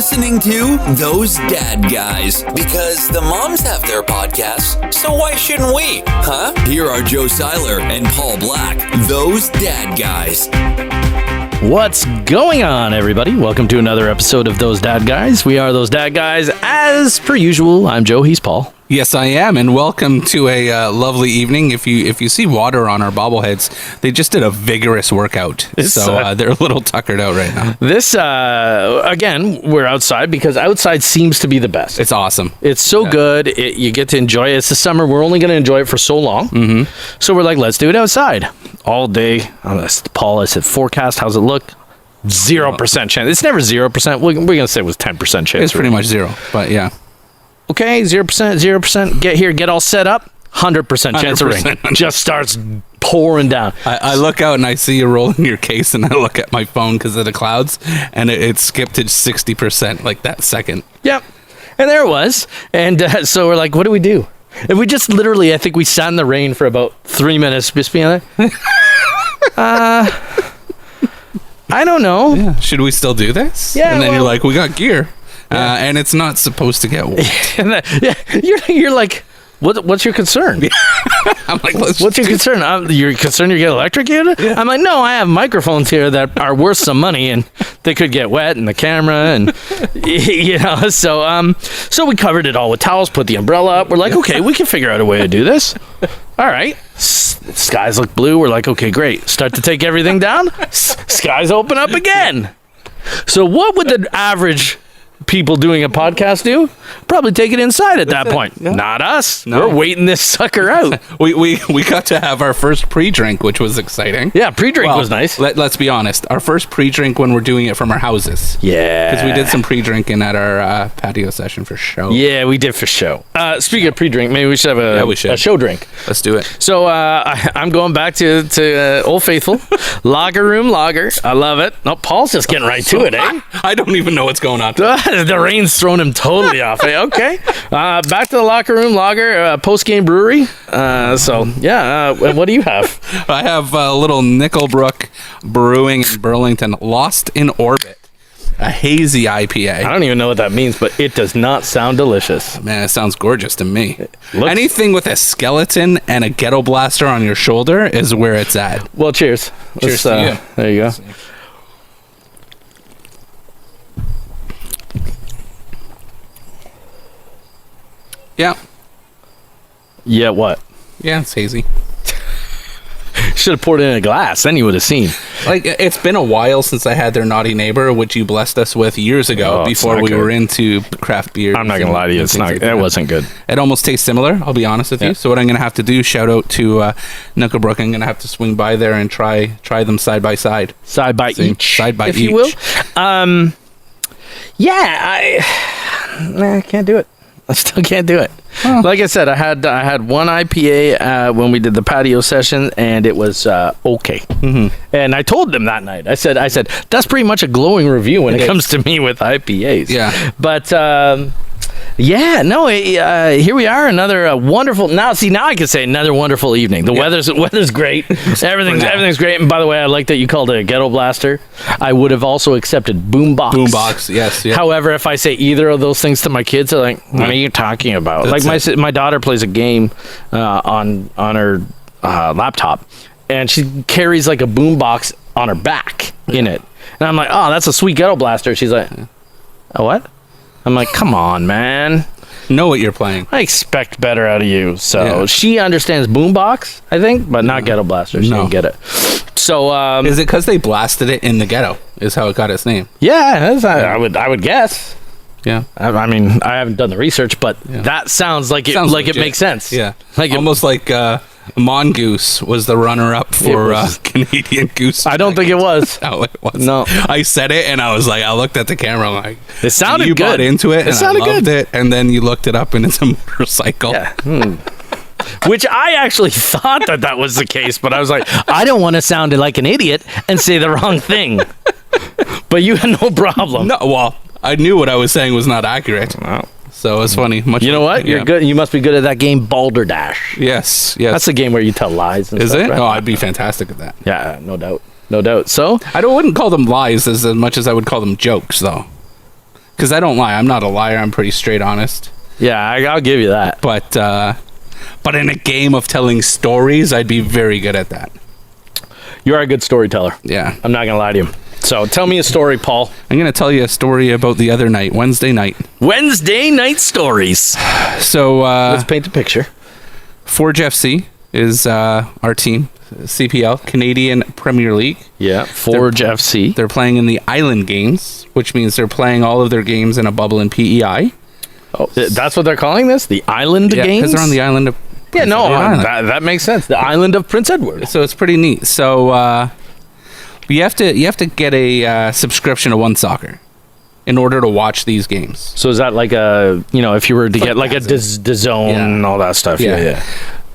listening to Those Dad Guys, because the moms have their podcasts, so why shouldn't we? Huh? Here are Joe Seiler and Paul Black, Those Dad Guys. What's going on, everybody? Welcome to another episode of Those Dad Guys. We are Those Dad Guys. As per usual, I'm Joe, he's Paul. Yes, I am, and welcome to a lovely evening. If you see water on our bobbleheads, they just did a vigorous workout, so they're a little tuckered out right now. This, again, we're outside because outside seems to be the best. It's awesome. It's so good. You get to enjoy it. It's the summer. We're only going to enjoy it for so long. Mm-hmm. So we're like, let's do it outside all day. Paul, I said, forecast, how's it look? 0% chance. It's never 0%. We're going to say it was 10% chance. It's pretty much zero, but yeah. Okay, 0%. Get here, get all set up. 100% chance of rain. Just starts pouring down. I look out and I see you rolling your case, and I look at my phone because of the clouds, and it skipped to 60% like that second. Yep. And there it was. And so we're like, what do we do? And we just literally, I think we sat in the rain for about 3 minutes. Just being like, I don't know. Yeah. Should we still do this? Yeah. And then you're like, we got gear. And it's not supposed to get wet. You're like, what's your concern? I'm like, what's your concern? You're concerned you get electrocuted? Yeah. I'm like, no, I have microphones here that are worth some money, and they could get wet in the camera, and so we covered it all with towels, put the umbrella up. We're like, okay, we can figure out a way to do this. All right. Skies look blue. We're like, okay, great. Start to take everything down. Skies open up again. So what would the average people doing a podcast do? Probably take it inside at that point. Yeah. Not us. No. We're waiting this sucker out. we got to have our first pre-drink, which was exciting. Yeah, pre-drink was nice. Let's be honest. Our first pre-drink when we're doing it from our houses. Yeah. Because we did some pre-drinking at our patio session for show. Yeah, we did for show. Speaking of pre-drink, maybe we should have a show drink. Let's do it. So I'm going back to Old Faithful. Lager Room Lager. I love it. No, Paul's just getting right to it, eh? I don't even know what's going on. The rain's thrown him totally off. Okay. Back to the Locker Room Lager, post-game brewery. What do you have? I have a little Nickelbrook Brewing in Burlington, Lost in Orbit. A hazy IPA. I don't even know what that means, but it does not sound delicious. Man, it sounds gorgeous to me. Anything with a skeleton and a ghetto blaster on your shoulder is where it's at. Well, cheers. Cheers to you. There you go. Yeah. Yeah, what? Yeah, it's hazy. Should have poured it in a glass, then you would have seen. Like, it's been a while since I had their Naughty Neighbor, which you blessed us with years ago before we were into craft beer. I'm not going to lie to you, it wasn't good. It almost tastes similar, I'll be honest with you. So what I'm going to have to do, shout out to Nickelbrook, I'm going to have to swing by there and try them side by side. Side by each, if you will. I can't do it. I still can't do it. Huh. Like I said, I had one IPA when we did the patio session, and it was okay. Mm-hmm. And I told them that night. I said that's pretty much a glowing review when it comes to me with IPAs. Yeah. But here we are, another wonderful. Now I can say another wonderful evening. The weather's great. Everything's great. And by the way, I like that you called it a ghetto blaster. I would have also accepted boombox. Boombox, yes. Yeah. However, if I say either of those things to my kids, they're like, "What are you talking about?" That's my daughter plays a game on her laptop, and she carries like a boombox on her back in it, and I'm like, "Oh, that's a sweet ghetto blaster." She's like, "A what?" I'm like, come on, man. Know what you're playing. I expect better out of you. So she understands boombox, I think, but not ghetto blaster. She didn't get it. So is it because they blasted it in the ghetto? Is how it got its name? Yeah, I would guess. Yeah. I mean, I haven't done the research, but that sounds like it makes sense. Yeah. Like almost like Mongoose was the runner-up for Canadian Goose. I don't think it was. No, it was. No. I said it, and I was like, I looked at the camera, I'm like, it sounded you good. Bought into it, it sounded I loved it, and then you looked it up, and it's a motorcycle. Yeah. Which I actually thought that was the case, but I was like, I don't want to sound like an idiot and say the wrong thing. But you had no problem. No, well, I knew what I was saying was not accurate. No. So it's funny. You know what? You're good. You must be good at that game, Balderdash. Yes. That's the game where you tell lies. And Is stuff, it? Right? Oh, I'd be fantastic at that. Yeah, no doubt. So I wouldn't call them lies as much as I would call them jokes, though. Because I don't lie. I'm not a liar. I'm pretty straight honest. Yeah, I'll give you that. But in a game of telling stories, I'd be very good at that. You are a good storyteller. Yeah. I'm not going to lie to you. So tell me a story, Paul. I'm going to tell you a story about the other night, Wednesday night. Wednesday night stories. So let's paint the picture. Forge FC is our team, CPL, Canadian Premier League. Yeah, Forge FC. They're playing in the Island Games, which means they're playing all of their games in a bubble in PEI. Oh, that's what they're calling this? The Island Games? Yeah, because they're on the island of Prince Edward that makes sense. The island of Prince Edward. So it's pretty neat. So you have to get a subscription to One Soccer in order to watch these games. So is that like a, if you were to get like a DAZN and all that stuff? Yeah.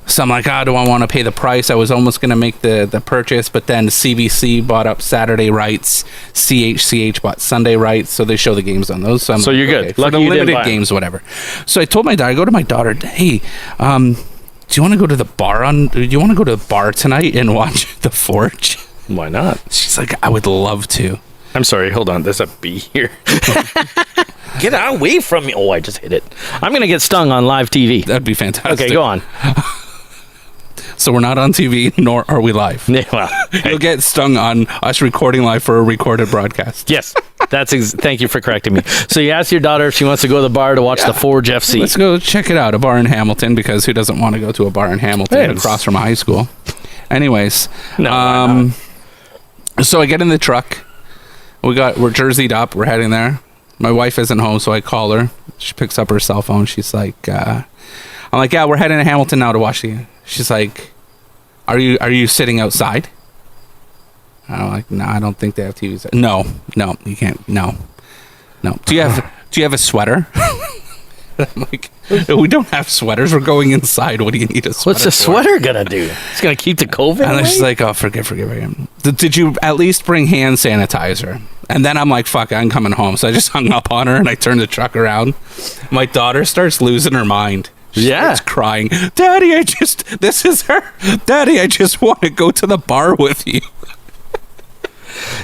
So I'm like, do I want to pay the price? I was almost going to make the purchase, but then CBC bought up Saturday rights, CHCH bought Sunday rights, so they show the games on those. So you're good. Okay, for the limited games, whatever. So I told my daughter, I go to my daughter, hey, do you want to go to the bar tonight and watch The Forge? Why not? She's like, I would love to. I'm sorry, hold on. There's a bee here. Get away from me. Oh, I just hit it. I'm going to get stung on live TV. That'd be fantastic. Okay, go on. So we're not on TV, nor are we live. Yeah, well, You'll get stung on us recording live for a recorded broadcast. Yes. Thank you for correcting me. So you asked your daughter if she wants to go to the bar to watch the Forge FC. Let's go check it out, a bar in Hamilton, because who doesn't want to go to a bar in Hamilton across from a high school? Anyways, so I get in the truck. We're jerseyed up. We're heading there. My wife isn't home, so I call her. She picks up her cell phone. She's like, I'm like, yeah, we're heading to Hamilton now to watch the. She's like, are you sitting outside? I'm like, no, I don't think they have TVs. No, you can't. No. Do you have a sweater? I'm like, we don't have sweaters. We're going inside. What do you need a sweater? What's a sweater gonna do? It's gonna keep the COVID away? And then she's like, oh, forgive me. Did you at least bring hand sanitizer? And then I'm like, fuck, I'm coming home. So I just hung up on her and I turned the truck around. My daughter starts losing her mind. She starts crying. Daddy, this is her. Daddy, I just want to go to the bar with you.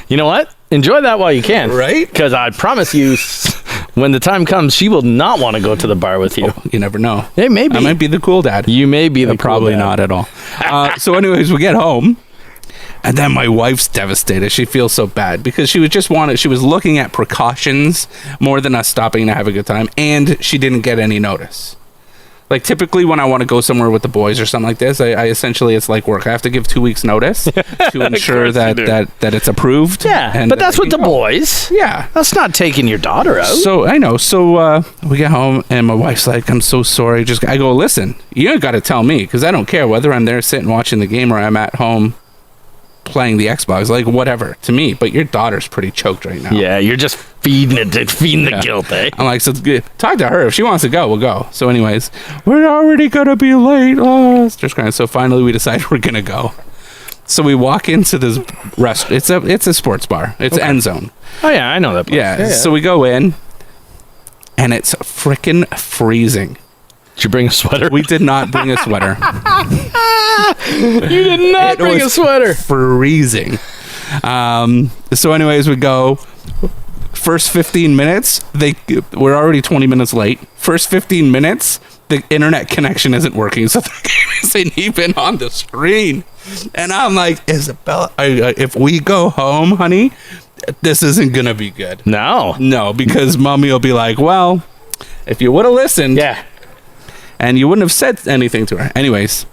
You know what? Enjoy that while you can. Right? Because I promise you, when the time comes, she will not want to go to the bar with you. Oh, you never know. Hey, maybe. I might be the cool dad. You may be the cool probably dad. not at all. So anyways, we get home. And then my wife's devastated. She feels so bad because she was looking at precautions more than us stopping to have a good time. And she didn't get any notice. Like typically when I want to go somewhere with the boys or something like this, I essentially, it's like work. I have to give 2 weeks notice to ensure that it's approved. Yeah, and but that's with the boys. Yeah. That's not taking your daughter out. So I know. So we get home and my wife's like, I'm so sorry. I go, listen, you got to tell me because I don't care whether I'm there sitting watching the game or I'm at home playing the Xbox, like whatever to me, but your daughter's pretty choked right now. Yeah, you're just feeding the guilt, eh? I'm like, so talk to her. If she wants to go, we'll go. So anyways, we're already gonna be late. Just crying. So finally we decide we're gonna go. So we walk into this restaurant. It's a sports bar. It's End Zone. Oh yeah, I know that place. Yeah. So we go in and it's freaking freezing. Did you bring a sweater? We did not bring a sweater. You did not bring a sweater. Freezing. So anyways, we go. First 15 minutes, we're already 20 minutes late. First 15 minutes, the internet connection isn't working, so the game isn't even on the screen. And I'm like, Isabella, if we go home, honey, this isn't gonna be good. No, because mommy will be like, well, if you would have listened, and you wouldn't have said anything to her. Anyways,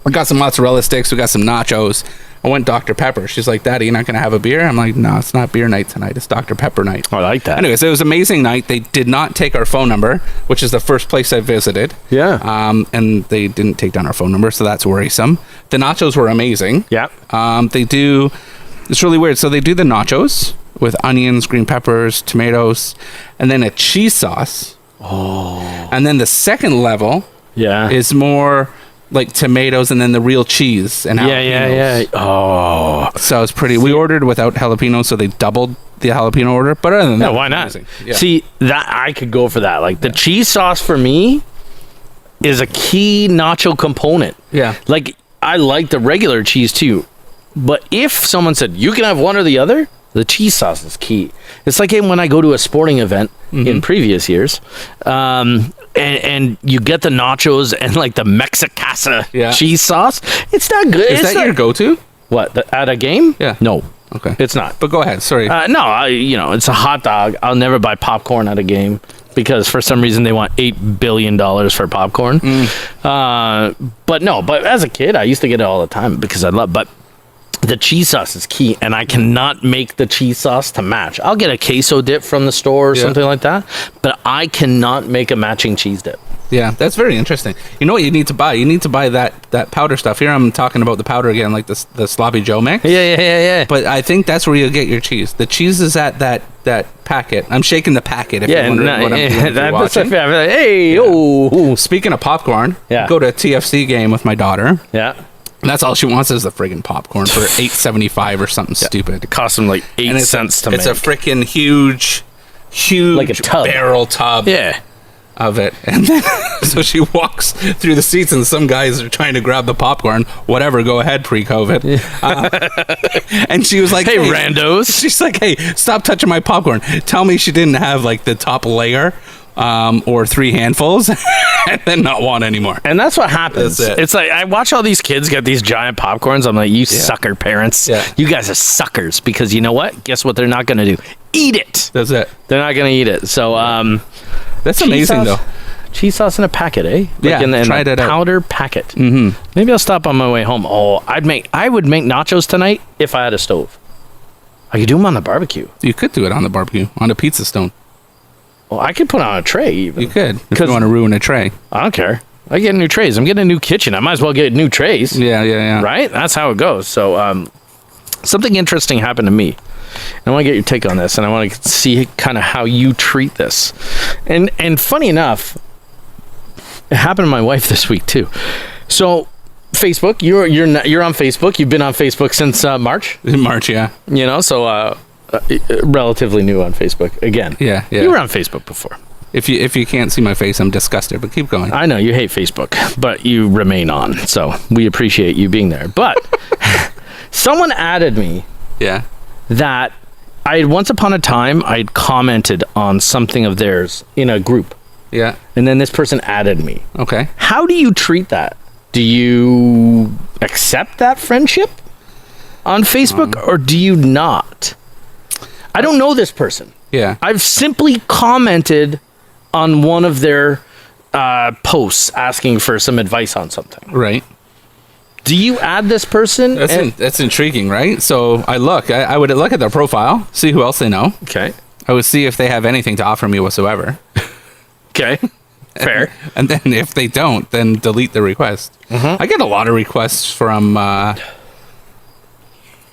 we got some mozzarella sticks. We got some nachos. I went Dr. Pepper. She's like, Daddy, you're not going to have a beer? I'm like, no, it's not beer night tonight. It's Dr. Pepper night. I like that. Anyways, it was an amazing night. They did not take our phone number, which is the first place I visited. Yeah. And they didn't take down our phone number, so that's worrisome. The nachos were amazing. Yeah. It's really weird. So they do the nachos with onions, green peppers, tomatoes, and then a cheese sauce. Oh. And then the second level is more like tomatoes and then the real cheese and jalapenos. Oh. So it's pretty. We ordered without jalapenos, so they doubled the jalapeno order. But other than that, why not? Yeah. See, that I could go for that. Like the cheese sauce for me is a key nacho component. Yeah. Like I like the regular cheese too. But if someone said you can have one or the other, The cheese sauce is key. It's like when I go to a sporting event in previous years, and you get the nachos and like the Mexicasa cheese sauce. It's not good. Is that your go-to? What, at a game? Yeah. No. Okay. It's not. But go ahead. Sorry. No, it's a hot dog. I'll never buy popcorn at a game because for some reason they want $8 billion for popcorn. But as a kid, I used to get it all the time because I love. But the cheese sauce is key, and I cannot make the cheese sauce to match. I'll get a queso dip from the store or something like that, but I cannot make a matching cheese dip. Yeah, that's very interesting. You know what you need to buy? You need to buy that powder stuff. Here I'm talking about the powder again, like the Sloppy Joe mix. Yeah. But I think that's where you'll get your cheese. The cheese is at that packet. I'm shaking the packet if you're wondering what I'm doing. That's like, hey, oh. Speaking of popcorn, Yeah. go to a TFC game with my daughter. Yeah. And that's all she wants is the friggin' popcorn for $8.75 or something stupid. It costs them like 8 cents to make. It's a freaking huge like a tub. barrel tub. Yeah. Of it, and then so she walks through the seats, and some guys are trying to grab the popcorn. Whatever, go ahead, pre-COVID. And she was like, Hey, randos. She's like, hey, stop touching my popcorn. Tell me she didn't have like the top layer, or 3 handfuls, and then not want anymore. And that's what happens. That's it. It's like I watch all these kids get these giant popcorns. I'm like, you sucker parents. Yeah. You guys are suckers because you know what? Guess what they're not going to do? Eat it. That's it. They're not going to eat it. So, That's amazing, though. Cheese sauce in a packet, eh? Yeah, in tried a it out. powder packet. Mm-hmm. Maybe I'll stop on my way home. Oh, I would make nachos tonight if I had a stove. I could do them on the barbecue. You could do it on the barbecue, on a pizza stone. Well, I could put it on a tray even. You could, if you want to ruin a tray. I don't care. I get new trays. I'm getting a new kitchen. I might as well get new trays. Yeah. Right? That's how it goes. So, something interesting happened to me. I want to get your take on this, and I want to see kind of how you treat this. And funny enough, it happened to my wife this week too. So, Facebook, you're on Facebook. You've been on Facebook since March. In March, yeah. So relatively new on Facebook again. Yeah. You were on Facebook before. If you can't see my face, I'm disgusted. But keep going. I know you hate Facebook, but you remain on. So we appreciate you being there. But someone added me. Yeah. That once upon a time I'd commented on something of theirs in a group. Yeah. And then this person added me. Okay. How do you treat that? Do you accept that friendship on Facebook or do you not? I don't know this person. Yeah. I've simply commented on one of their posts asking for some advice on something. Right. Do you add this person? That's intriguing, right? So I would look at their profile, see who else they know. Okay. I would see if they have anything to offer me whatsoever. Okay. Fair. And then if they don't, then delete the request. I get a lot of requests from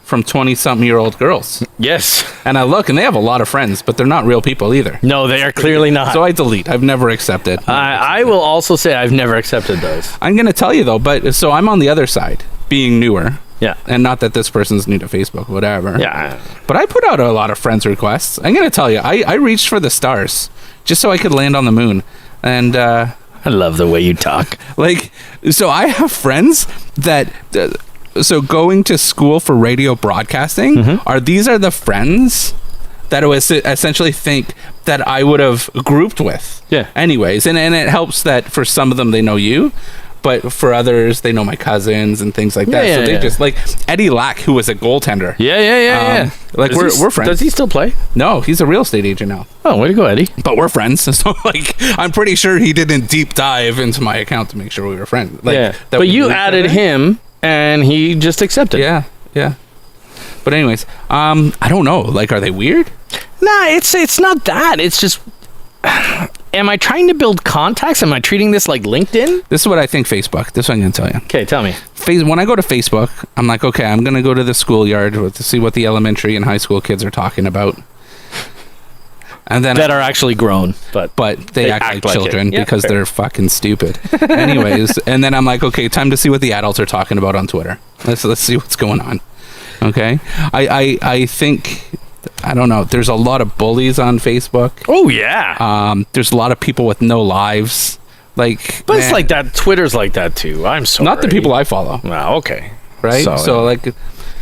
20-something-year-old girls. Yes. And I look, and they have a lot of friends, but they're not real people either. No, they are clearly not. So I delete. I've never accepted. I will also say I've never accepted those. I'm going to tell you, though, so I'm on the other side, being newer. Yeah. And not that this person's new to Facebook, whatever. Yeah. But I put out a lot of friends requests. I'm going to tell you, I reached for the stars just so I could land on the moon. And I love the way you talk. So I have friends that... So going to school for radio broadcasting, these are the friends that I would essentially think that I would have grouped with. Yeah. Anyways, and it helps that for some of them they know you, but for others they know my cousins and things like that. Yeah, so they just like Eddie Lack, who was a goaltender. Yeah. We're friends. Does he still play? No, he's a real estate agent now. Oh, way to go, Eddie. But we're friends, so I'm pretty sure he didn't deep dive into my account to make sure we were friends. But you added him. And he just accepted. Yeah. But anyways, I don't know. Are they weird? Nah, it's not that. It's just, am I trying to build contacts? Am I treating this like LinkedIn? This is what I think Facebook. This is what I'm going to tell you. Okay, tell me. When I go to Facebook, I'm like, okay, I'm going to go to the schoolyard to see what the elementary and high school kids are talking about. And then that are actually grown, but they act like children because fair. They're fucking stupid. Anyways, and then I'm like, okay, time to see what the adults are talking about on Twitter. Let's see what's going on. Okay, I think, I don't know. There's a lot of bullies on Facebook. Oh yeah. There's a lot of people with no lives. But it's like that. Twitter's like that too. I'm sorry. Not the people I follow. Wow. Okay. Right. So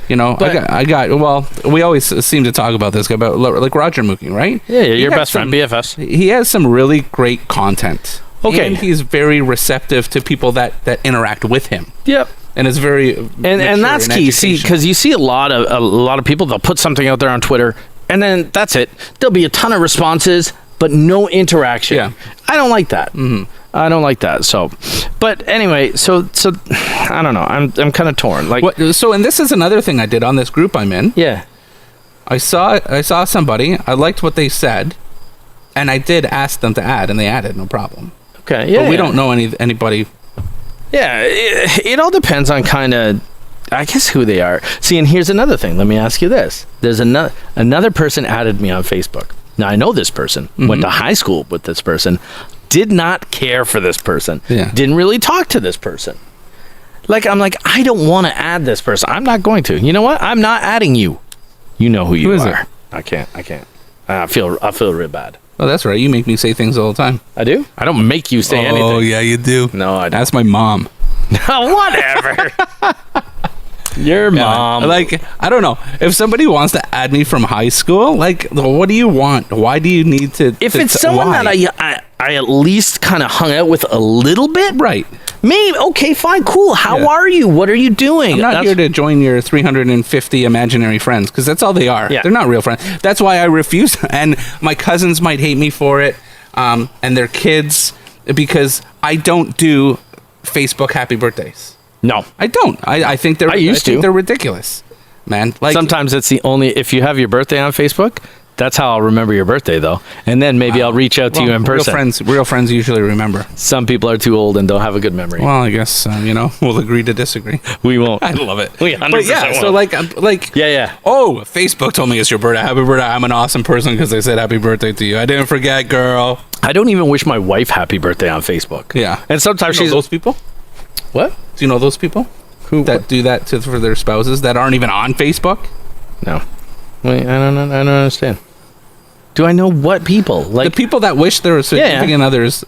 You know, But- I got. Well, we always seem to talk about this guy, about like Roger Mooking, right? Yeah, He your has best friend, BFS. He has some really great content. Okay. And he's very receptive to people that interact with him. Yep. And it's very And that's key. See, because you see a lot of people, they'll put something out there on Twitter, and then that's it. There'll be a ton of responses, but no interaction. Yeah. I don't like that. Mm-hmm. I don't like that. So, but anyway, so I don't know. I'm kind of torn. Like, and this is another thing I did on this group I'm in. yeah, I saw somebody. I liked what they said, and I did ask them to add, and they added, no problem. okay, yeah. But we don't know anybody. Yeah, it all depends on kind of, I guess, who they are. See, and here's another thing. Let me ask you this. There's another person added me on Facebook. Now, I know this person, went to high school with this person, did not care for this person, didn't really talk to this person. Like, I'm like, I don't want to add this person. I'm not going to. You know what? I'm not adding you. You know who you is are. it? I can't. I feel real bad. Oh, that's right. You make me say things all the time. I do? I don't make you say anything. Oh, yeah, you do. No, I don't. That's my mom. Whatever. Your mom. Like, I don't know. If somebody wants to add me from high school, like, what do you want? Why do you need to? If it's someone why? that I at least kind of hung out with a little bit, Right. maybe, okay, fine, cool. How Yeah. are you? What are you doing? I'm not here to join your 350 imaginary friends, because that's all they are. Yeah. They're not real friends. That's why I refuse. And my cousins might hate me for it, and their kids, because I don't do Facebook happy birthdays. No. I don't. I think they're. I used think to. they're ridiculous, man. Like, Sometimes it's the only, if you have your birthday on Facebook, that's how I'll remember your birthday, though. And then maybe I'll reach out to you in person. Real friends usually remember. Some people are too old and don't have a good memory. Well, I guess we'll agree to disagree. We won't. I love it. We 100% But yeah, so like Yeah. oh, Facebook told me it's your birthday. Happy birthday. I'm an awesome person because they said happy birthday to you. I didn't forget, girl. I don't even wish my wife happy birthday on Facebook. Yeah. And sometimes You know she's... those people? What? Do you know those people Who? that do that for their spouses that aren't even on Facebook? No. Wait, I don't understand. Do I know what people? Like, The people that wish their significant others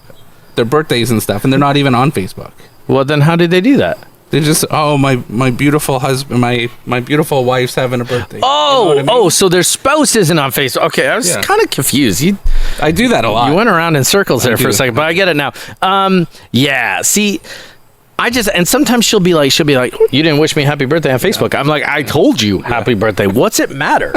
their birthdays and stuff, and they're not even on Facebook. well, then how did they do that? They just, my beautiful husband, my beautiful wife's having a birthday. Oh, You know what I mean? so their spouse isn't on Facebook. Okay, I was Yeah. kind of confused. I do that a lot. You went around in circles there for do. a second, but I get it now. Yeah, see, and sometimes she'll be like, you didn't wish me happy birthday on Facebook. I'm like, I told you happy birthday. What's it matter?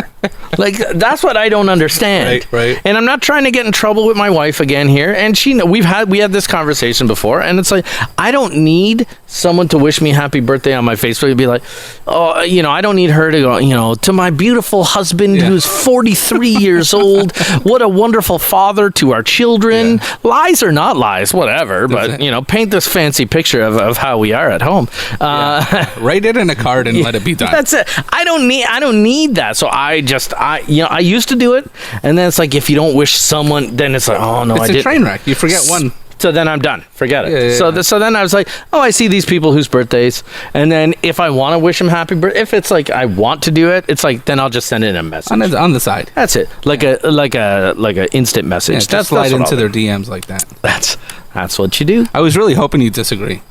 Like, that's what I don't understand. Right. And I'm not trying to get in trouble with my wife again here. And we had this conversation before, and it's like, I don't need someone to wish me happy birthday on my Facebook. It'd be like, oh, I don't need her to go, to my beautiful husband who's 43 years old. What a wonderful father to our children. Yeah. Lies or not lies, whatever. But, paint this fancy picture of how we are at home. Write it in a card and let it be done. That's it. I don't need that. So I used to do it, and then it's like, if you don't wish someone, then it's like, oh no, It's a train wreck. You forget one. So then I'm done. Forget it. Yeah. So then I was like, oh, I see these people whose birthdays, and then if I want to wish them happy birthday, if it's like I want to do it, it's like, then I'll just send in a message On the side. That's it. Like a instant message. Yeah, That's slide what into I'll their do. DMs like that. That's what you do. I was really hoping you'd disagree.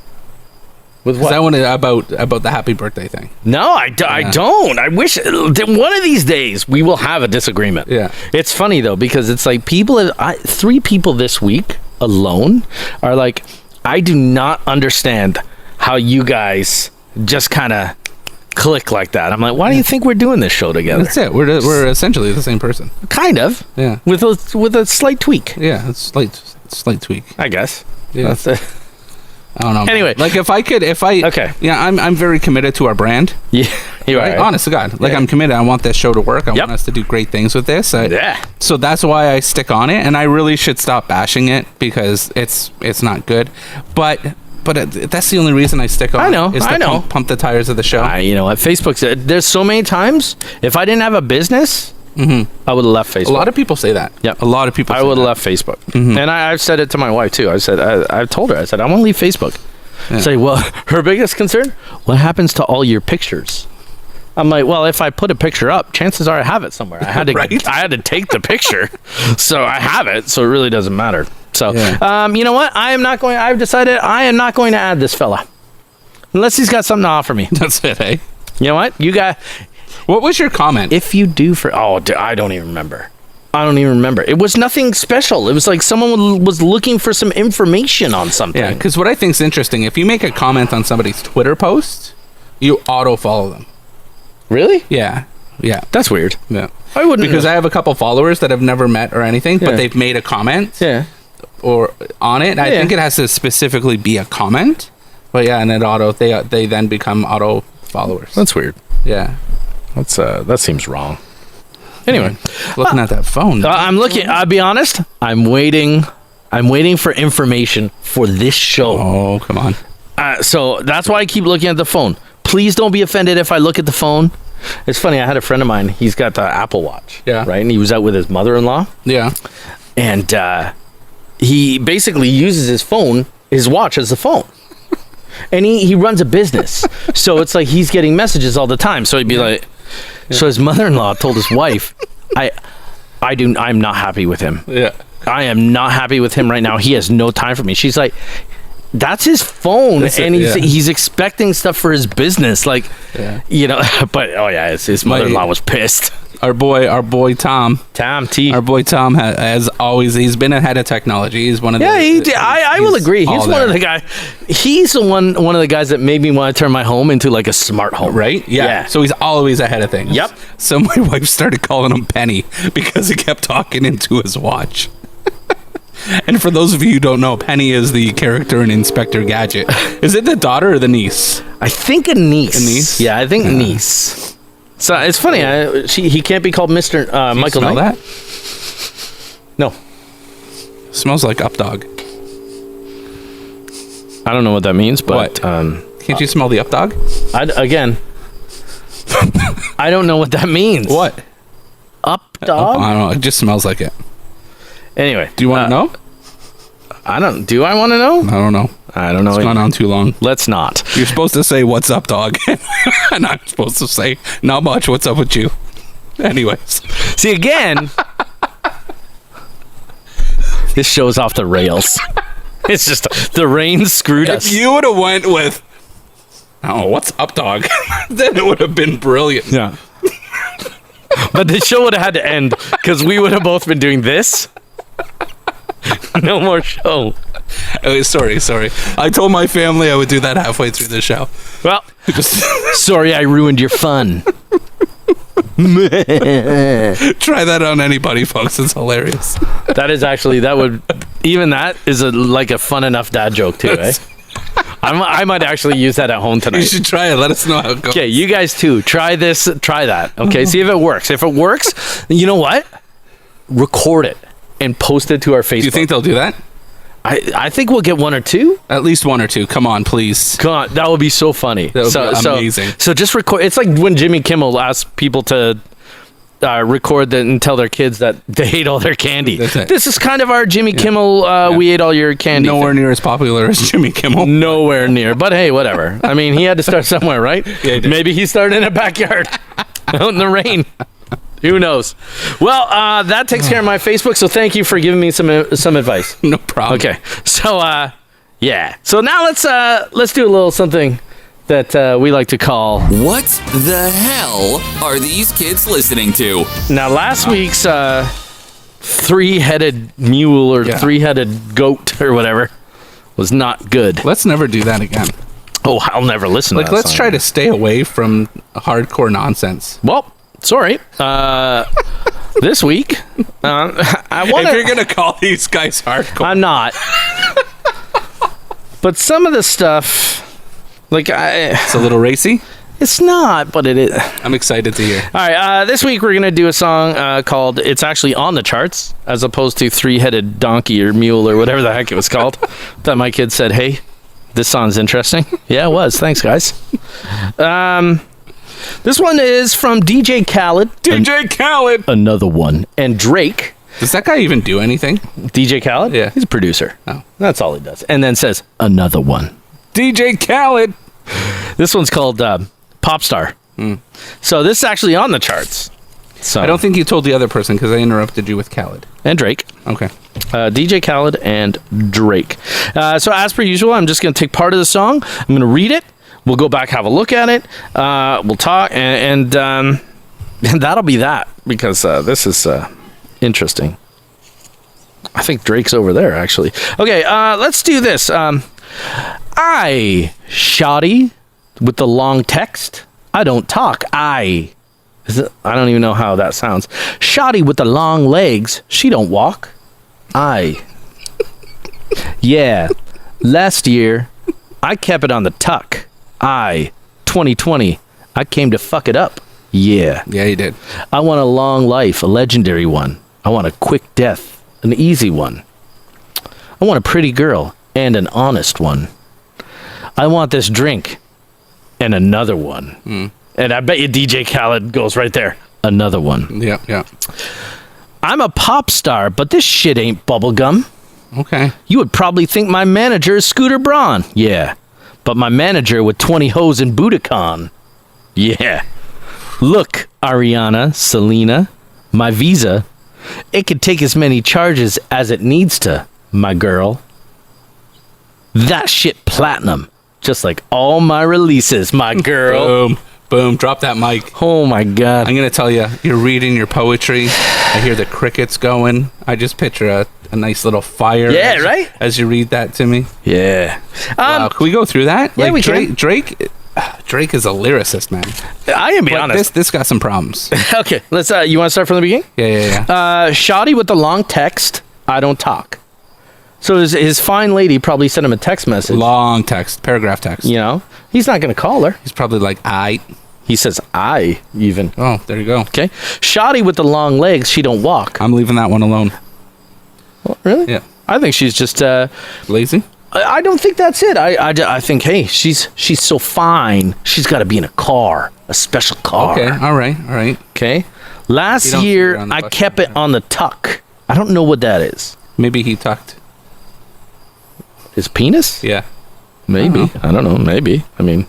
With Because what? I wanted about the happy birthday thing. No, I don't. I wish that one of these days we will have a disagreement. Yeah. It's funny though, because it's like 3 people this week alone are like, I do not understand how you guys just kind of click like that. I'm like, why do you think we're doing this show together? That's it. We're essentially the same person. Kind of. Yeah. With a slight tweak, Yeah. It's slight tweak. I guess. Yeah. That's it. I don't know. man. Anyway. like Okay. Yeah, I'm very committed to our brand. Yeah. You're Right? right. Honest to God. Like, Yeah. I'm committed. I want this show to work. I Yep. want us to do great things with this. Yeah. So that's why I stick on it, and I really should stop bashing it because it's not good. But that's the only reason I stick on I know, it. Is to I know. Pump the tires of the show. You know what? Facebook's, there's so many times, if I didn't have a business, I would have left Facebook. A lot of people say that. Yep. A lot of people I say would have that. left Facebook. And I've said it to my wife too. I've told her, I said, I want to leave Facebook. Say, well, her biggest concern, what happens to all your pictures? I'm like, well, if I put a picture up, chances are I have it somewhere. I had to, Right? I had to take the picture, so I have it. So it really doesn't matter. So, Yeah. you know what? I've decided I am not going to add this fella unless he's got something to offer me. That's it, eh? You know what? You got. What was your comment? If you do I don't even remember. It was nothing special. It was like someone was looking for some information on something. Yeah, because what I think is interesting, if you make a comment on somebody's Twitter post, you auto-follow them. Really? Yeah. Yeah. That's weird. Yeah. I wouldn't. Because I have a couple followers that I've never met or anything, but they've made a comment or on it. I think it has to specifically be a comment. But yeah, and they then become auto followers. That's weird. Yeah. That seems wrong. Anyway, looking at that phone. I'm looking. I'll be honest. I'm waiting for information for this show. Oh, come on. So that's why I keep looking at the phone. Please don't be offended if I look at the phone. It's funny. I had a friend of mine. He's got the Apple Watch. Yeah. Right, and he was out with his mother-in-law. Yeah. And he basically uses his watch as the phone. And he runs a business. So it's like he's getting messages all the time. So he'd be like, so his mother-in-law told his wife, I'm not happy with him. Yeah. I am not happy with him right now. He has no time for me. She's like, that's his phone. He's expecting stuff for his business. Like, but his mother-in-law was pissed. Our boy Tom T. Our boy Tom has always, he's been ahead of technology. He's one of the. Yeah, I will agree. He's one of the guys. He's one of the guys that made me want to turn my home into like a smart home. Right? Yeah. So he's always ahead of things. Yep. So my wife started calling him Penny because he kept talking into his watch. And for those of you who don't know, Penny is the character in Inspector Gadget. Is it the daughter or the niece? I think a niece. A niece? Yeah, I think niece. So it's funny. He can't be called Mr. Michael Smell Knight. that? No. Smells like Updog. I don't know what that means, but can't you smell the Updog? I don't know what that means. What? Up dog? I don't know. It just smells like it. Anyway, do you want to know? Do I want to know? I don't know. I don't know. It's gone on too long. Let's not. You're supposed to say, "What's up, dog?" And I'm supposed to say, "Not much. What's up with you?" Anyways. See, again, this show's off the rails. It's just the rain screwed us. If you would have went with, what's up, dog? Then it would have been brilliant. Yeah. But the show would have had to end because we would have both been doing this. No more show. Oh, sorry. I told my family I would do that halfway through the show. Well, sorry I ruined your fun. Try that on anybody, folks. It's hilarious. That is actually, that is like a fun enough dad joke too, eh? I might actually use that at home tonight. You should try it. Let us know how it goes. Okay, you guys too. Try this. Try that. Okay, see if it works. If it works, then you know what? Record it and post it to our Facebook. Do you think they'll do that? I think we'll get one or two. At least one or two. Come on, please. Come on, that would be so funny. That would be amazing. So just record. It's like when Jimmy Kimmel asked people to record and tell their kids that they ate all their candy. This is kind of our Jimmy Kimmel. We ate all your candy. Nowhere near as popular as Jimmy Kimmel. Nowhere near. But hey, whatever. I mean, he had to start somewhere, right? Yeah, he did. Maybe he started in a backyard out in the rain. Who knows? Well, that takes care of my Facebook. So thank you for giving me some advice. No problem. Okay. So yeah. So now let's do a little something that we like to call What the hell are these kids listening to? Now last week's three-headed mule or three-headed goat or whatever was not good. Let's never do that again. Oh, I'll never listen to that let's song. try to stay away from hardcore nonsense. Well, sorry. This week, I want If you're going to call these guys hardcore. I'm not. But some of the stuff, it's a little racy. It's not, but it is. I'm excited to hear. All right, this week we're going to do a song called, it's actually on the charts, as opposed to Three-Headed Donkey or Mule or whatever the heck it was called. That my kid said, hey, this song's interesting. Yeah, it was. Thanks, guys. This one is from DJ Khaled. DJ Khaled! Another one. And Drake. Does that guy even do anything? DJ Khaled? Yeah. He's a producer. Oh. That's all he does. And then says, another one. DJ Khaled! This one's called Pop Star. So this is actually on the charts. So I don't think you told the other person because I interrupted you with Khaled. And Drake. Okay. DJ Khaled and Drake. So as per usual, I'm just going to take part of the song. I'm going to read it. We'll go back, have a look at it. We'll talk, and that'll be that, because this is interesting. I think Drake's over there, actually. Okay, let's do this. Shoddy with the long text. I don't talk. I don't even know how that sounds. Shoddy with the long legs. She don't walk. Yeah. Last year, I kept it on the tuck. 2020, I came to fuck it up. Yeah. Yeah, you did. I want a long life, a legendary one. I want a quick death, an easy one. I want a pretty girl and an honest one. I want this drink and another one. And I bet you DJ Khaled goes right there. Another one. Yeah. I'm a pop star, but this shit ain't bubblegum. Okay. You would probably think my manager is Scooter Braun. Yeah. But my manager with 20 hoes in Budokan. Yeah. Look, Ariana, Selena, my visa, it could take as many charges as it needs to, my girl. That shit platinum. Just like all my releases, my girl. Boom. Drop that mic. Oh my God. I'm going to tell you, you're reading your poetry. I hear the crickets going. I just picture a nice little fire. Yeah, right? As you read that to me. Yeah. Wow, can we go through that? Yeah, we can. Drake is a lyricist, man. I am being honest. This got some problems. Okay, let's. You want to start from the beginning? Yeah. Shoddy with the long text. I don't talk. So his fine lady probably sent him a text message. Long text, paragraph text. You know, he's not going to call her. He's probably like, He says, I even. Oh, there you go. Okay. Shoddy with the long legs. She don't walk. I'm leaving that one alone. Well, really? Yeah. I think she's just lazy. I don't think that's it. I think, hey, she's so fine. She's got to be in a car, a special car. Okay. All right. Okay. Last year, I kept it on the tuck. I don't know what that is. Maybe he tucked his penis? Yeah. Maybe. I don't know. Maybe. I mean,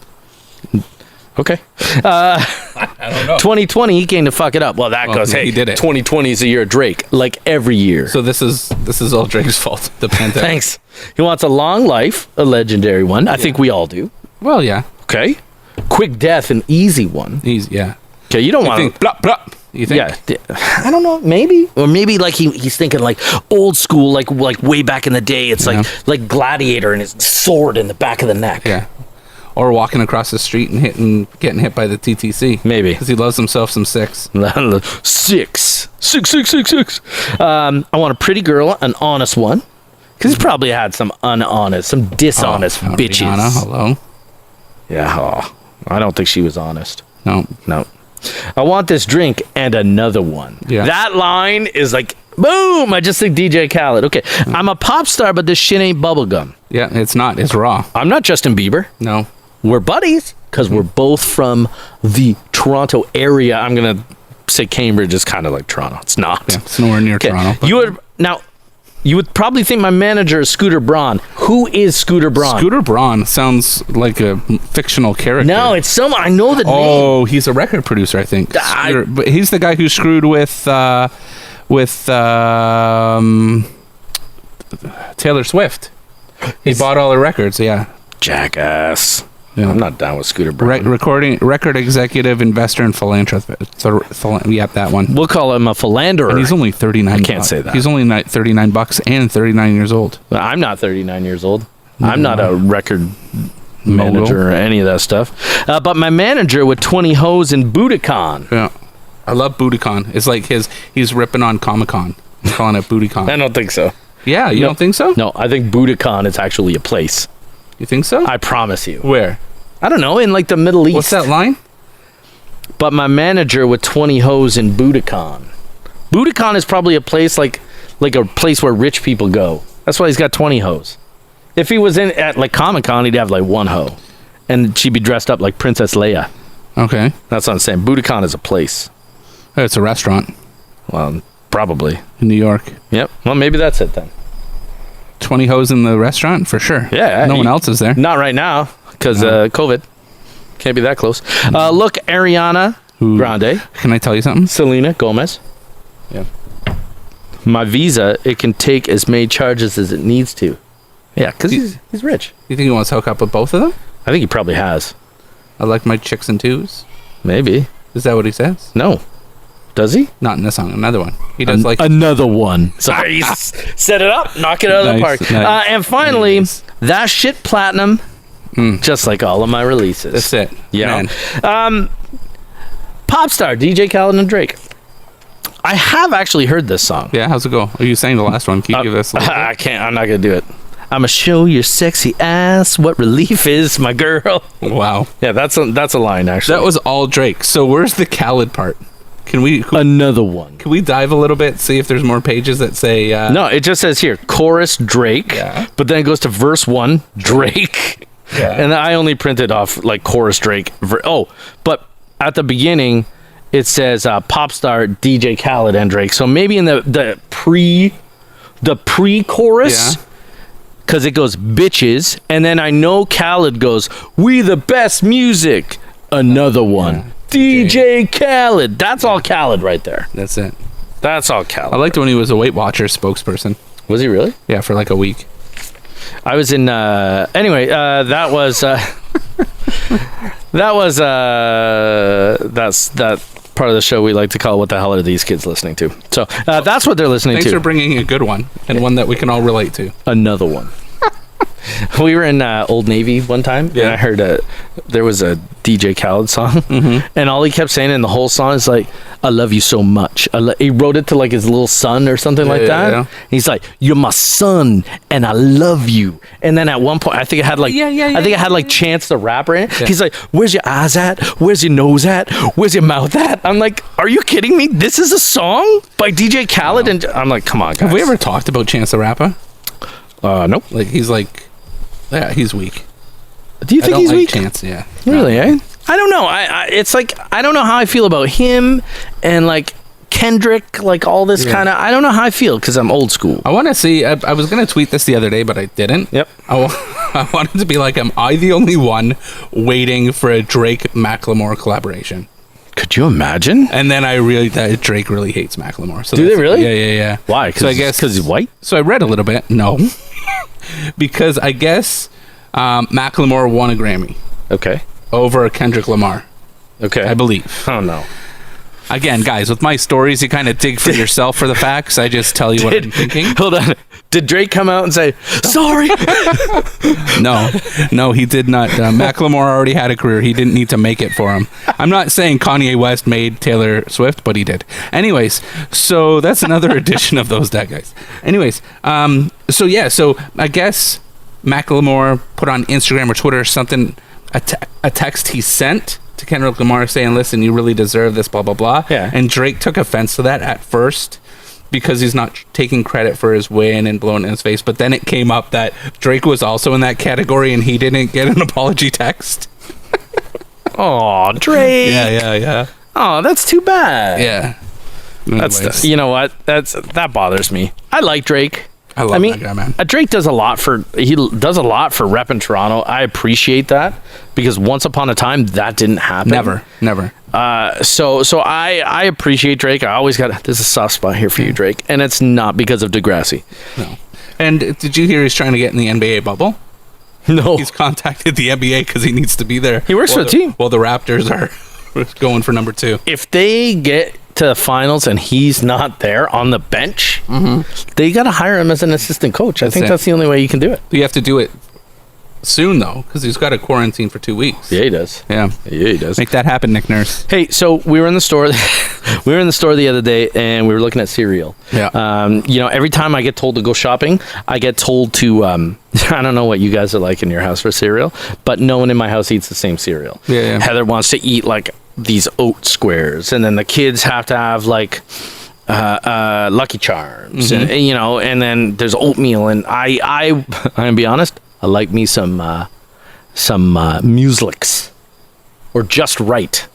okay. I don't know. 2020, he came to fuck it up. Well, that goes, hey, he did it. 2020 is a year of Drake, like every year. So this is all Drake's fault. The pandemic. Thanks. He wants a long life, a legendary one. I think we all do. Well, yeah. Okay. Quick death, an easy one. Easy, yeah. Okay, you don't want to... Blop, blop. You think? Yeah. I don't know. Maybe. Or maybe like he's thinking like old school, like way back in the day. It's like Gladiator and his sword in the back of the neck. Yeah. Or walking across the street and getting hit by the TTC. Maybe. Because he loves himself some six. Six. I want a pretty girl, an honest one. Because he's probably had some some dishonest bitches. Rihanna, hello. Yeah. I don't think she was honest. No. I want this drink and another one. Yeah. That line is like, boom. I just think DJ Khaled. Okay. I'm a pop star, but this shit ain't bubblegum. Yeah, it's not. It's raw. I'm not Justin Bieber. No. We're buddies because we're both from the Toronto area. I'm going to say Cambridge is kind of like Toronto. It's not. Yeah, it's nowhere near Toronto. You would probably think my manager is Scooter Braun. Who is Scooter Braun? Scooter Braun sounds like a fictional character. No, it's I know the name. Oh, he's a record producer, I think. But he's the guy who screwed with Taylor Swift. He bought all her records, yeah. Jackass. Yeah. I'm not down with Scooter Braun. Record executive, investor, and philanthropist. Yep, that one. We'll call him a philanderer. And he's only 39. I can't say that. He's only $39 and 39 years old. I'm not 39 years old. I'm not a record manager or any of that stuff. But my manager with 20 hoes in Budokan. Yeah. I love Budokan. It's like he's ripping on Comic-Con. He's calling it Budokan. I don't think so. Yeah, you don't think so? No, I think Budokan is actually a place. You think so? I promise you. Where? I don't know, in like the Middle East. What's that line? But my manager with 20 hoes in Budokan. Budokan is probably a place like a place where rich people go. That's why he's got 20 hoes. If he was at like Comic-Con, he'd have like one hoe. And she'd be dressed up like Princess Leia. Okay. That's what I'm saying. Budokan is a place. It's a restaurant. Well, probably. In New York. Yep. Well, maybe that's it then. 20 hoes in the restaurant? For sure. Yeah. No one else is there. Not right now, because COVID. Can't be that close. Look, Ariana Grande. Can I tell you something? Selena Gomez. Yeah. My visa, it can take as many charges as it needs to. Yeah, because he's rich. You think he wants to hook up with both of them? I think he probably has. I like my chicks and twos. Maybe. Is that what he says? No. Does he? Not in the song. Another one. He does like another one. Sorry, set it up, knock it out of the park. Nice. And finally, that shit platinum, just like all of my releases. That's it. Yeah. Man. Pop star DJ Khaled and Drake. I have actually heard this song. Yeah, how's it go? Are you saying the last one? Can you give us a little I can't. I'm not gonna do it. I'ma show your sexy ass what relief is, my girl. Wow. Yeah, that's a line actually. That was all Drake. So where's the Khaled part? Can we another one? Can we dive a little bit, see if there's more pages that say No, it just says here chorus Drake, but then it goes to verse 1 Drake. Yeah. And I only printed off like chorus Drake. But at the beginning it says pop star DJ Khaled and Drake. So maybe in the pre-chorus, because it goes bitches, and then I know Khaled goes, we the best music, another one. Yeah. DJ Khaled. That's all Khaled right there. That's it. That's all Khaled. I liked when he was a Weight Watchers spokesperson. Was he really? Yeah, for like a week. I was in anyway, that was that's that part of the show we like to call What the Hell Are These Kids Listening To? So that's what they're listening Thanks to. for bringing a good one and one that we can all relate to. Another one. We were in Old Navy one time, and I heard there was a DJ Khaled song, and all he kept saying in the whole song is like, I love you so much. He wrote it to like his little son or something like that. Yeah. He's like, you're my son, and I love you. And then at one point, I think it had like, I think it had like Chance the Rapper in it. Yeah. He's like, where's your eyes at? Where's your nose at? Where's your mouth at? I'm like, are you kidding me? This is a song by DJ Khaled? No. And I'm like, come on, guys. Have we ever talked about Chance the Rapper? Nope. Like he's like, yeah, he's weak. Do you think he's weak? Chance, yeah. Really, eh? I don't know. It's like, I don't know how I feel about him and like Kendrick, like all this kind of, I don't know how I feel because I'm old school. I want to see, I was going to tweet this the other day, but I didn't. Yep. I wanted to be like, am I the only one waiting for a Drake-Macklemore collaboration? Could you imagine? And then I realized that Drake really hates Macklemore. So do they really? Yeah. Why? So I guess because he's white? So I read a little bit. No. Because I guess Macklemore won a Grammy. Okay. Over Kendrick Lamar. Okay. I believe. Oh, no. Again, guys, with my stories, you kind of dig for yourself for the facts. I just tell you what I'm thinking. Hold on. Did Drake come out and say, sorry? No, he did not. Macklemore already had a career. He didn't need to make it for him. I'm not saying Kanye West made Taylor Swift, but he did. Anyways, so that's another edition of those dead guys. Anyways, so I guess Macklemore put on Instagram or Twitter or something, a text he sent to Kendrick Lamar saying, listen, you really deserve this, blah, blah, blah. Yeah. And Drake took offense to that at first because he's not taking credit for his win and blowing in his face. But then it came up that Drake was also in that category and he didn't get an apology text. Oh, Drake. Yeah. Oh, that's too bad. Yeah. That's you know what? That bothers me. I like Drake. I love that guy, man. Drake does a lot for rep in Toronto. I appreciate that because once upon a time that didn't happen. Never. So I appreciate Drake. I always there's a soft spot here for you, Drake, and it's not because of Degrassi. No. And did you hear he's trying to get in the NBA bubble? No. He's contacted the NBA because he needs to be there. He works for the team. Well, the Raptors are going for number 2. If they get to the finals and he's not there on the bench, they got to hire him as an assistant coach. I think that's the only way you can do it. You have to do it soon though, because he's got to quarantine for 2 weeks. Yeah, he does. Yeah, he does. Make that happen, Nick Nurse. Hey, so we were in the store. We were in the store the other day, and we were looking at cereal. Yeah. Every time I get told to go shopping, I get told to. I don't know what you guys are like in your house for cereal, but no one in my house eats the same cereal. Yeah. Heather wants to eat like these oat squares, and then the kids have to have like Lucky Charms, and and then there's oatmeal, and I'm gonna be honest, I like me some Mueslix or Just Right.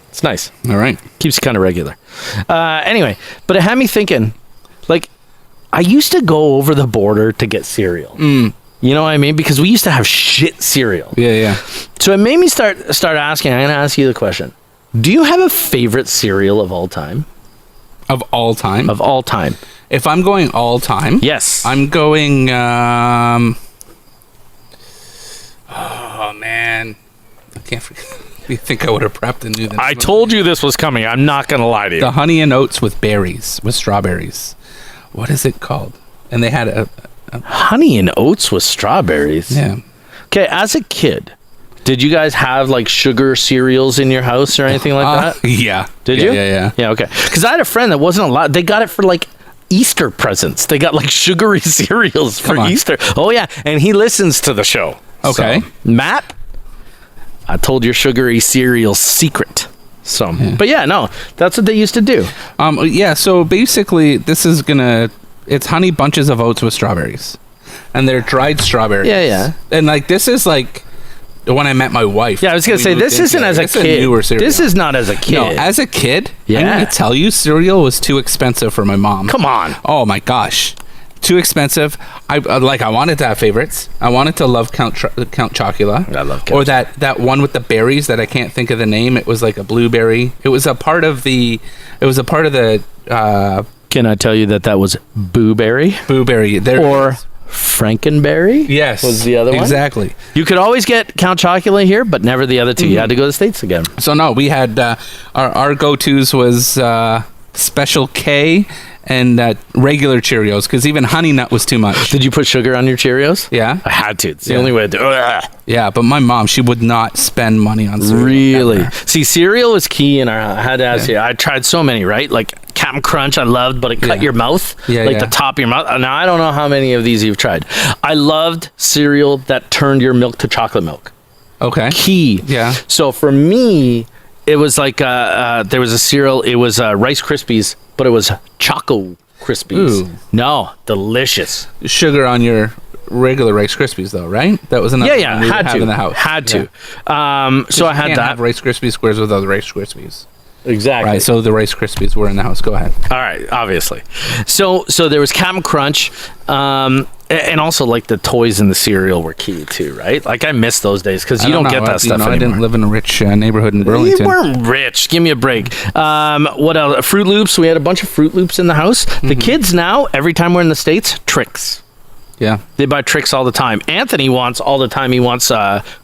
It's nice. All right, keeps you kind of regular. Anyway, but it had me thinking, like, I used to go over the border to get cereal. You know what I mean? Because we used to have shit cereal. Yeah. So it made me start asking. I'm going to ask you the question. Do you have a favorite cereal of all time? Of all time? Of all time. If I'm going all time? Yes. I'm going, oh, man. I can't can't forget. You think I would have prepped and knew that? I told you this was coming. I'm not going to lie to you. The Honey and Oats with strawberries. What is it called? And they had a Honey and Oats with strawberries. yeah. Okay, as a kid, did you guys have like sugar cereals in your house or anything like that? Yeah. Did Yeah, you? Yeah. Yeah, okay. Because I had a friend that wasn't allowed. They got it for like Easter presents. They got like sugary cereals for Come on. Easter. Oh, yeah. And he listens to the show. Okay. So, Matt, I told your sugary cereal secret. So, but yeah, no, that's what they used to do. Yeah. So basically, it's honey bunches of oats with strawberries, and they're dried strawberries. Yeah. And like this is like when I met my wife. Yeah, I was gonna say this isn't as a kid. Newer cereal. This is not as a kid. No, as a kid, Yeah. I'm gonna tell you, cereal was too expensive for my mom. Come on. Oh my gosh, too expensive. I wanted to have favorites. I wanted to love Count Chocula. I love Count Or that one with the berries that I can't think of the name. It was like a blueberry. It was a part of the. Can I tell you that was Booberry Blueberry. There it or is. Frankenberry? Yes, was the other one exactly. You could always get Count Chocula here, but never the other two. You had to go to the States again. So no, we had our go-tos was Special K and regular Cheerios because even Honey Nut was too much. Did you put sugar on your Cheerios? Yeah, I had to. It's the Yeah. only way to do it. yeah. But my mom, she would not spend money on cereal. Really? ever. See, cereal was key in our house. I had to ask you. I tried so many, right? Like Captain Crunch, I loved, but it cut Yeah. your mouth, Yeah, like yeah. the top of your mouth. Now, I don't know how many of these you've tried. I loved cereal that turned your milk to chocolate milk. Okay. Key. Yeah. So for me, it was like there was a cereal. It was Rice Krispies, but it was Choco Krispies. Ooh. No, delicious. Sugar on your regular Rice Krispies, though, right? That was another Yeah, one we would had have to. in the house. Had to. Yeah. So I You had can't that. have Rice Krispie squares without Rice Krispies. Exactly. Right. So the Rice Krispies were in the house. Go ahead. All right, obviously. So there was Captain Crunch, and also like the toys in the cereal were key too, right? Like I miss those days because you don't get that stuff I anymore. didn't live in a rich neighborhood in Burlington. You weren't rich. Give me a break. What else? Fruit Loops. We had a bunch of Fruit Loops in the house. The kids now, every time we're in the States, Tricks. Yeah. They buy Tricks all the time. Anthony wants all the time. He wants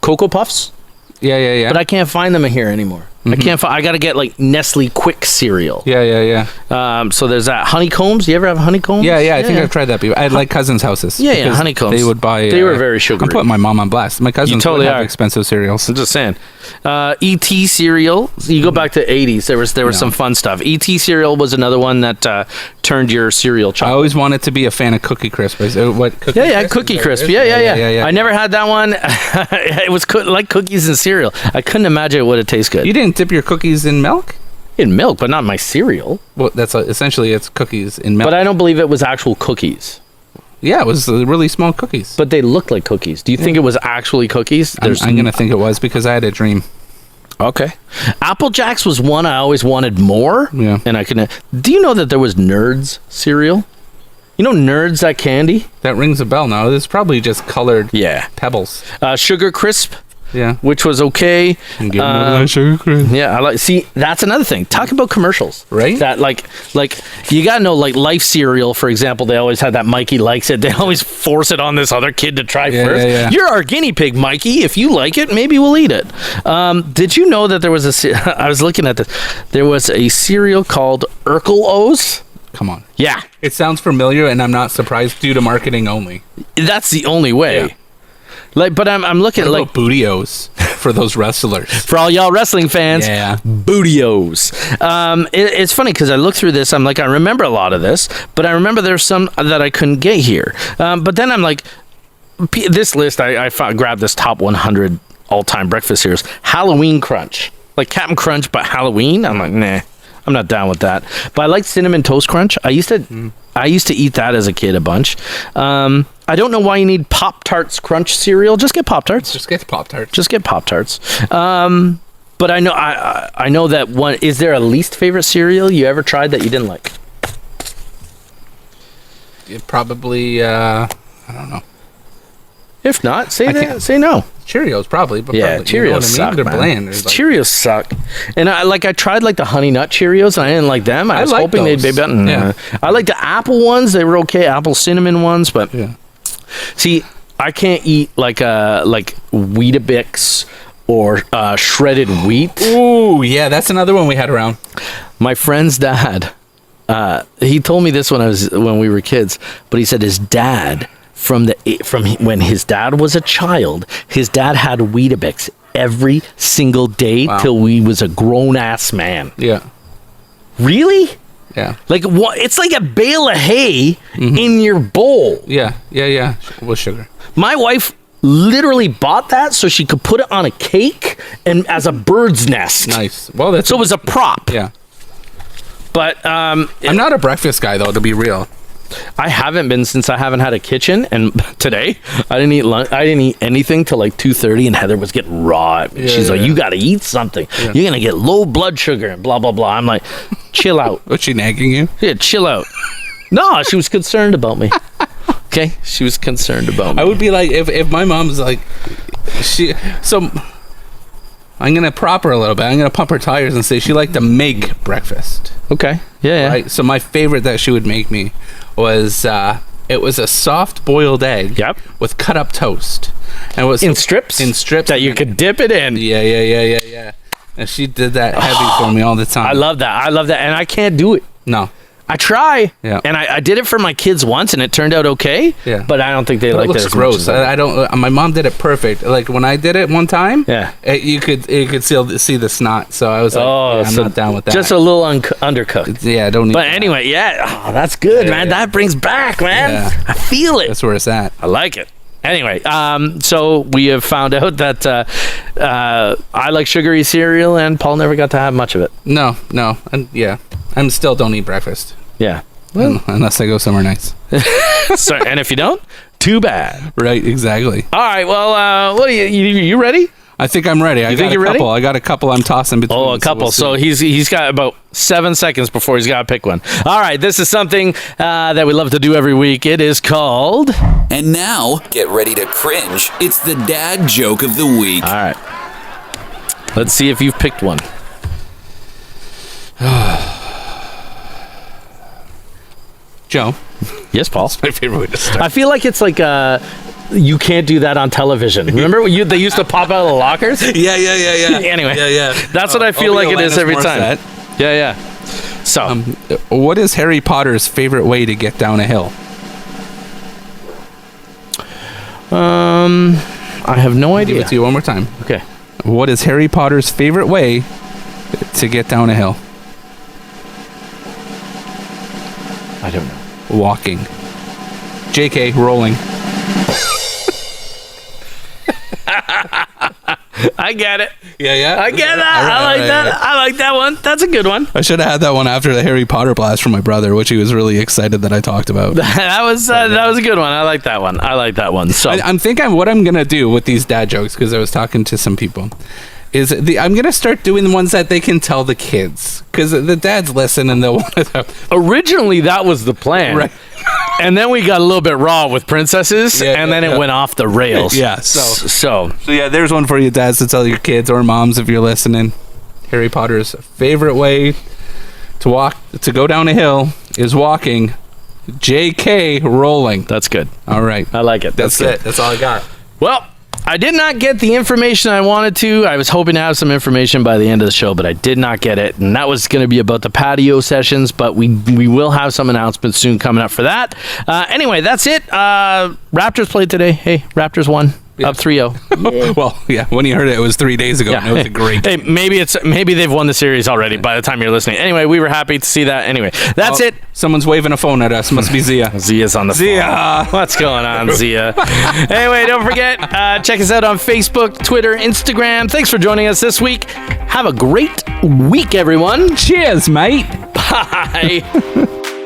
Cocoa Puffs, Yeah. but I can't find them here anymore. I can't. I got to get like Nestle Quick cereal. Yeah. So there's that honeycombs. You ever have honeycombs? Yeah. I think I've tried that before. I had like cousins' houses. Yeah, because honeycombs. They would buy. They were very sugary. I'm putting my mom on blast. My cousins totally would have are. expensive cereals. I'm just saying. ET cereal. You go back to 80s. There was some fun stuff. ET cereal was another one that turned your cereal I chocolate. always wanted to be a fan of Cookie Crisp. What? Cookie Yeah, Crisp? Cookie Is that Crisp. what it is? Yeah. I never had that one. It was like cookies and cereal. I couldn't imagine it would have tasted good. You didn't dip your cookies in milk? In milk, but not my cereal. Well, that's essentially it's cookies in milk. But I don't believe it was actual cookies. Yeah, it was really small cookies. But they looked like cookies. Do you think it was actually cookies? I'm gonna think it was because I had a dream. Okay. Apple Jacks was one I always wanted more. Yeah. And I couldn't. Do you know that there was Nerds cereal? You know Nerds, that candy? That rings a bell now. It's probably just colored Yeah. pebbles. Sugar Crisp, Yeah. which was okay. And give 'em a little sugar crisp. Yeah, I like. See, that's another thing. Talk about commercials, Right? That like you gotta know, like Life cereal, for example. They always had that Mikey likes it. They always force it on this other kid to try first. Yeah. You're our guinea pig, Mikey. If you like it, maybe we'll eat it. Did you know that there was I was looking at this. There was a cereal called Urkel-Os. Come on. Yeah, It sounds familiar, and I'm not surprised due to marketing only. that's the only way. Yeah. Like, but I'm looking at What like about Booty-Os for those wrestlers? for all y'all wrestling fans. Yeah. Booty-Os. It's funny because I looked through this. I'm like, I remember a lot of this, but I remember there's some that I couldn't get here. But then I'm like, this list, I grabbed this top 100 all-time breakfast cereals. Halloween Crunch. Like Captain Crunch, but Halloween? I'm like, nah, I'm not down with that. But I like Cinnamon Toast Crunch. I used to eat that as a kid a bunch. I don't know why you need Pop-Tarts Crunch cereal. Just get Pop-Tarts. Just get Pop-Tarts. Just get Pop-Tarts. But I know I know that one. Is there a least favorite cereal you ever tried that you didn't like? It probably, I don't know. If not, say I that. can't- Say no. Cheerios probably, but Yeah, probably, you know Cheerios what I mean? suck, They're man. bland. They're like- Cheerios suck. And I tried like the Honey Nut Cheerios, and I didn't like them. I was like hoping they'd be those. better. Yeah. I like the apple ones. They were okay. Apple cinnamon ones, but Yeah. see, I can't eat like Weetabix or shredded wheat. Ooh, yeah, that's another one we had around. My friend's dad, he told me this when we were kids, but he said his dad, from when his dad was a child, his dad had Weetabix every single day till he was a grown-ass man. Yeah. Really? Yeah. Like what? It's like a bale of hay in your bowl. Yeah. With sugar. My wife literally bought that so she could put it on a cake and as a bird's nest. Nice. Well, that's so it was a prop. Yeah. But I'm not a breakfast guy though, to be real. I haven't been since I haven't had a kitchen, and today I didn't eat lunch. I didn't eat anything till like 2:30, and Heather was getting raw at me. She's like, "You got to eat something. Yeah. You're gonna get low blood sugar and blah blah blah." I'm like, "Chill out." Was she nagging you? Yeah, chill out. No, she was concerned about me. Okay, she was concerned about me. I would be like, if my mom's like, I'm gonna prop her a little bit. I'm gonna pump her tires and say she liked to make breakfast. Okay. Yeah. Right. So my favorite that she would make me was it was a soft boiled egg. Yep. With cut up toast. And it was in strips. In strips that you could dip it in. Yeah. And she did that heavy for me all the time. I love that, and I can't do it. No. I try. Yeah. And I did it for my kids once, and it turned out okay. Yeah. But I don't think they liked it as gross. much as I don't. My mom did it perfect. Like when I did it one time. Yeah. You could still see the snot. So I was like, I'm not down with that. Just a little undercooked. Yeah, I don't need. But anyway, that's good, man. Yeah. That brings back, man. Yeah. I feel it. That's where it's at. I like it. Anyway, so we have found out that I like sugary cereal, and Paul never got to have much of it. No, and I still don't eat breakfast. Yeah. Well, unless I go somewhere nice. So, and if you don't, too bad. Right, exactly. All right, well, what are you ready? I think I'm ready. I got a couple I'm tossing between. Oh, a couple. So he's got about 7 seconds before he's got to pick one. All right, this is something that we love to do every week. It is called... And now, get ready to cringe. It's the dad joke of the week. All right. Let's see if you've picked one. Joe. Yes, Paul. That's my favorite way to start. I feel like it's like you can't do that on television. Remember they used to pop out of the lockers? Yeah. Anyway. Yeah. That's what I feel like it is every time. Yeah. So, what is Harry Potter's favorite way to get down a hill? I have no idea. Give it to you one more time. Okay. What is Harry Potter's favorite way to get down a hill? I don't know. Walking. JK, rolling. I get it. Yeah. I get that. Right, I like that. Right. I like that one. That's a good one. I should have had that one after the Harry Potter blast from my brother, which he was really excited that I talked about. that was a good one. I like that one. So I'm thinking what I'm gonna do with these dad jokes, because I was talking to some people, is I'm gonna start doing the ones that they can tell the kids, because the dads listen and they'll want to. Originally, that was the plan. Right. And then we got a little bit raw with princesses, and then it went off the rails. Yeah. So yeah, there's one for you dads to tell your kids or moms if you're listening. Harry Potter's favorite way to go down a hill is walking. JK, rolling. That's good. All right. I like it. That's good. it. That's all I got. Well, I did not get the information I wanted to. I was hoping to have some information by the end of the show, but I did not get it. And that was going to be about the patio sessions, but we will have some announcements soon coming up for that. Anyway, that's it. Raptors played today. Hey, Raptors won. Up 3-0. Well, yeah. When you heard it, it was 3 days ago. Yeah. And it was a great game. Hey, maybe they've won the series already by the time you're listening. Anyway, we were happy to see that. Anyway, that's it. Someone's waving a phone at us. Must be Zia. Zia's on the phone. What's going on, Zia? Anyway, don't forget, check us out on Facebook, Twitter, Instagram. Thanks for joining us this week. Have a great week, everyone. Cheers, mate. Bye.